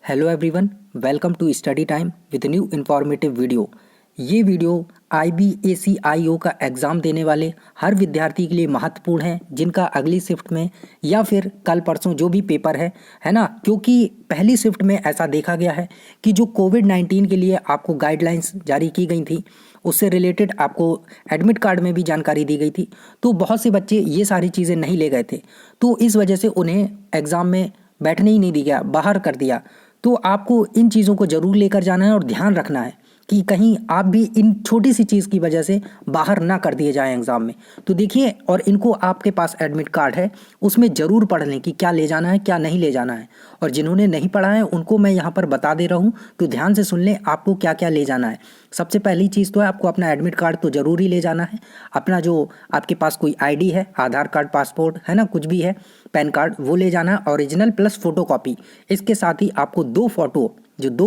Hello everyone, welcome to study time with new informative video. ये वीडियो IBACIO का exam देने वाले हर विद्यार्थी के लिए महत्वपूर्ण है, जिनका अगली शिफ्ट में या फिर कल परसों जो भी पेपर है ना। क्योंकि पहली शिफ्ट में ऐसा देखा गया है कि जो कोविड-19 के लिए आपको गाइडलाइंस जारी की गई थी, उससे रिलेटेड आपको एडमिट कार्ड में भी जानकारी दी गई थी। तो बहुत से बच्चे ये सारी चीज़ें नहीं ले गए थे, तो इस वजह से उन्हें एग्ज़ाम में बैठने ही नहीं दिया गया, बाहर कर दिया। तो आपको इन चीज़ों को ज़रूर लेकर जाना है और ध्यान रखना है कि कहीं आप भी इन छोटी सी चीज़ की वजह से बाहर ना कर दिए जाएं एग्ज़ाम में। तो देखिए, और इनको आपके पास एडमिट कार्ड है, उसमें ज़रूर पढ़ लें कि क्या ले जाना है क्या नहीं ले जाना है। और जिन्होंने नहीं पढ़ा है उनको मैं यहाँ पर बता दे रहा हूँ, तो ध्यान से सुन लें आपको क्या क्या ले जाना है। सबसे पहली चीज़ तो है आपको अपना एडमिट कार्ड तो ज़रूर ही ले जाना है। अपना जो आपके पास कोई ID है, आधार कार्ड, पासपोर्ट है ना, कुछ भी है, पैन कार्ड, वो ले जाना है, ओरिजिनल प्लस फोटोकॉपी। इसके साथ ही आपको दो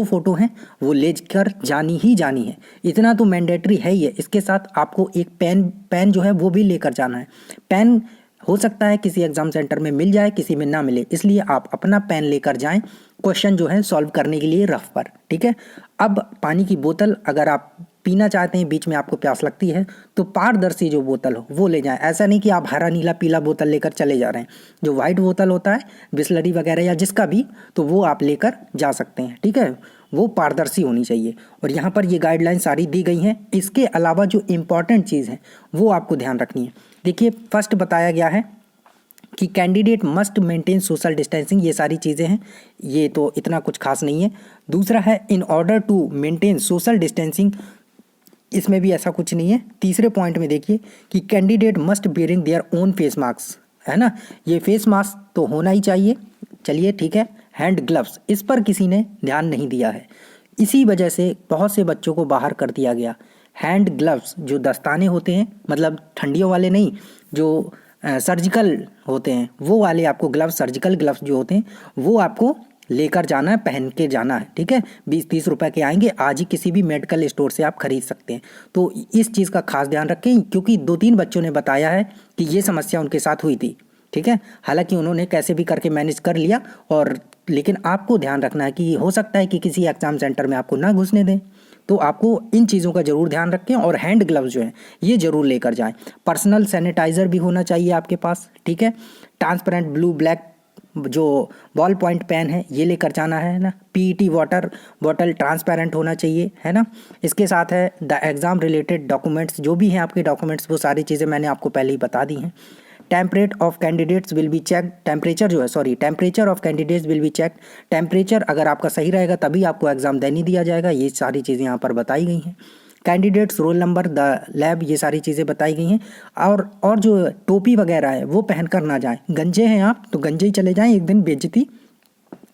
फोटो हैं वो लेकर जानी ही जानी है। इतना तो मैंडेटरी है ही है। इसके साथ आपको एक पेन जो है वो भी लेकर जाना है। पेन हो सकता है किसी एग्जाम सेंटर में मिल जाए, किसी में ना मिले, इसलिए आप अपना पेन लेकर जाएं क्वेश्चन जो है सॉल्व करने के लिए रफ पर। ठीक है। अब पानी की बोतल अगर आप पीना चाहते हैं, बीच में आपको प्यास लगती है, तो पारदर्शी जो बोतल हो वो ले जाएं। ऐसा नहीं कि आप हरा नीला पीला बोतल लेकर चले जा रहे हैं। जो वाइट बोतल होता है बिस्लरी वगैरह या जिसका भी, तो वो आप लेकर जा सकते हैं। ठीक है, वो पारदर्शी होनी चाहिए। और यहाँ पर ये गाइडलाइन सारी दी गई हैं। इसके अलावा जो इम्पॉर्टेंट चीज़ है वो आपको ध्यान रखनी है। देखिए, फर्स्ट बताया गया है कि candidate must maintain social distancing. ये सारी चीज़ें हैं, ये तो इतना कुछ खास नहीं है। दूसरा है in order to maintain social distancing, इसमें भी ऐसा कुछ नहीं है। तीसरे पॉइंट में देखिए कि candidate must bearing their own face mask, है ना, ये फेस मास्क तो होना ही चाहिए। चलिए ठीक है। हैंड ग्लव्स, इस पर किसी ने ध्यान नहीं दिया है, इसी वजह से बहुत से बच्चों को बाहर कर दिया गया। हैंड ग्लव्स जो दस्ताने होते हैं, मतलब ठंडियों वाले नहीं, जो सर्जिकल होते हैं वो वाले आपको ग्लव्स, सर्जिकल ग्लव्स जो होते हैं वो आपको लेकर जाना है, पहन के जाना है। ठीक है, 20-30 रुपए के आएंगे, आज ही किसी भी मेडिकल स्टोर से आप खरीद सकते हैं। तो इस चीज़ का खास ध्यान रखें, क्योंकि 2-3 बच्चों ने बताया है कि ये समस्या उनके साथ हुई थी। ठीक है, हालांकि उन्होंने कैसे भी करके मैनेज कर लिया, और लेकिन आपको ध्यान रखना है कि हो सकता है कि किसी एग्जाम सेंटर में आपको ना घुसने दें। तो आपको इन चीज़ों का ज़रूर ध्यान रखें, और हैंड ग्लव्स जो हैं ये ज़रूर लेकर जाएं। पर्सनल सैनिटाइज़र भी होना चाहिए आपके पास। ठीक है, ट्रांसपेरेंट ब्लू ब्लैक जो बॉल पॉइंट पेन है ये लेकर जाना है ना। PET वाटर बॉटल ट्रांसपेरेंट होना चाहिए, है ना। इसके साथ है द एग्ज़ाम रिलेटेड डॉक्यूमेंट्स, जो भी हैं आपके डॉक्यूमेंट्स, वो सारी चीज़ें मैंने आपको पहले ही बता दी हैं। Temperature of candidates will be check, temperature of candidates will be check. Temperature अगर आपका सही रहेगा तभी आपको एग्ज़ाम देने दिया जाएगा। ये सारी चीज़ें यहाँ पर बताई गई हैं। Candidates roll number, the lab, ये सारी चीज़ें बताई गई हैं। और जो टोपी वगैरह है वो पहन कर ना जाएं। गंजे हैं आप तो गंजे ही चले जाएं, एक दिन बेइज्जती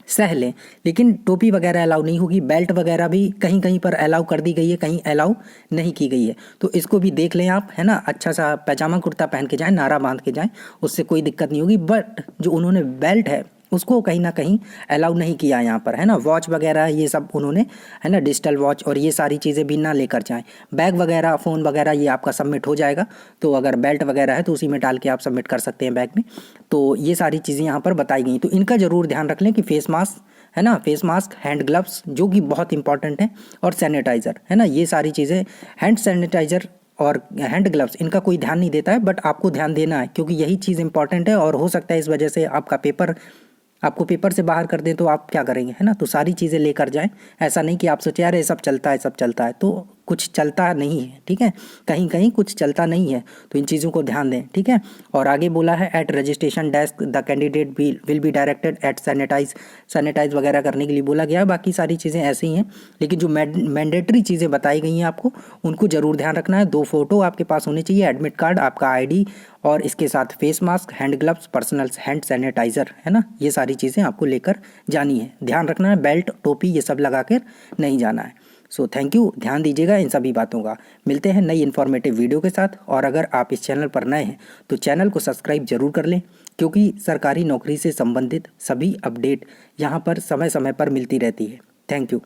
सह लें, लेकिन टोपी वगैरह अलाउ नहीं होगी। बेल्ट वगैरह भी कहीं कहीं पर अलाउ कर दी गई है, कहीं अलाउ नहीं की गई है, तो इसको भी देख लें आप, है ना। अच्छा सा पैजामा कुर्ता पहन के जाएं, नारा बांध के जाएं, उससे कोई दिक्कत नहीं होगी। बट जो उन्होंने बेल्ट है उसको कहीं ना कहीं अलाउ नहीं किया यहाँ पर, है ना। वॉच वगैरह ये सब उन्होंने, है ना, डिजिटल वॉच और ये सारी चीज़ें भी ना लेकर जाएं। बैग वगैरह, फ़ोन वगैरह ये आपका सबमिट हो जाएगा, तो अगर बेल्ट वगैरह है तो उसी में डाल के आप सबमिट कर सकते हैं बैग में। तो ये सारी चीज़ें यहाँ पर बताई गई, तो इनका ज़रूर ध्यान रख लें कि फेस मास्क, है ना, फेस मास्क, हैंड ग्लव्स जो कि बहुत इंपॉर्टेंट है, और सैनिटाइज़र, है ना। ये सारी चीज़ें, हैंड सैनिटाइज़र और हैंड ग्लव्स, इनका कोई ध्यान नहीं देता है, बट आपको ध्यान देना है, क्योंकि यही चीज़ इंपॉर्टेंट है। और हो सकता है इस वजह से आपको पेपर से बाहर कर दें, तो आप क्या करेंगे, है ना। तो सारी चीज़ें लेकर जाएं। ऐसा नहीं कि आप सोचे यार ये सब चलता है, तो कुछ चलता नहीं है। ठीक है, कहीं कहीं कुछ चलता नहीं है, तो इन चीज़ों को ध्यान दें। ठीक है, और आगे बोला है at registration desk the candidate will be directed at sanitise वगैरह करने के लिए बोला गया है। बाकी सारी चीज़ें ऐसी ही हैं, लेकिन जो मैंडेटरी चीज़ें बताई गई हैं आपको, उनको ज़रूर ध्यान रखना है। 2 फोटो आपके पास होने चाहिए, एडमिट कार्ड, आपका ID, और इसके साथ face mask, hand gloves, personal hand sanitiser, है ना। ये सारी चीज़ें आपको लेकर जानी है। ध्यान रखना है, बेल्ट टोपी ये सब लगा कर नहीं जाना है। सो थैंक यू, ध्यान दीजिएगा इन सभी बातों का। मिलते हैं नई इन्फॉर्मेटिव वीडियो के साथ, और अगर आप इस चैनल पर नए हैं तो चैनल को सब्सक्राइब जरूर कर लें, क्योंकि सरकारी नौकरी से संबंधित सभी अपडेट यहाँ पर समय समय पर मिलती रहती है। Thank you.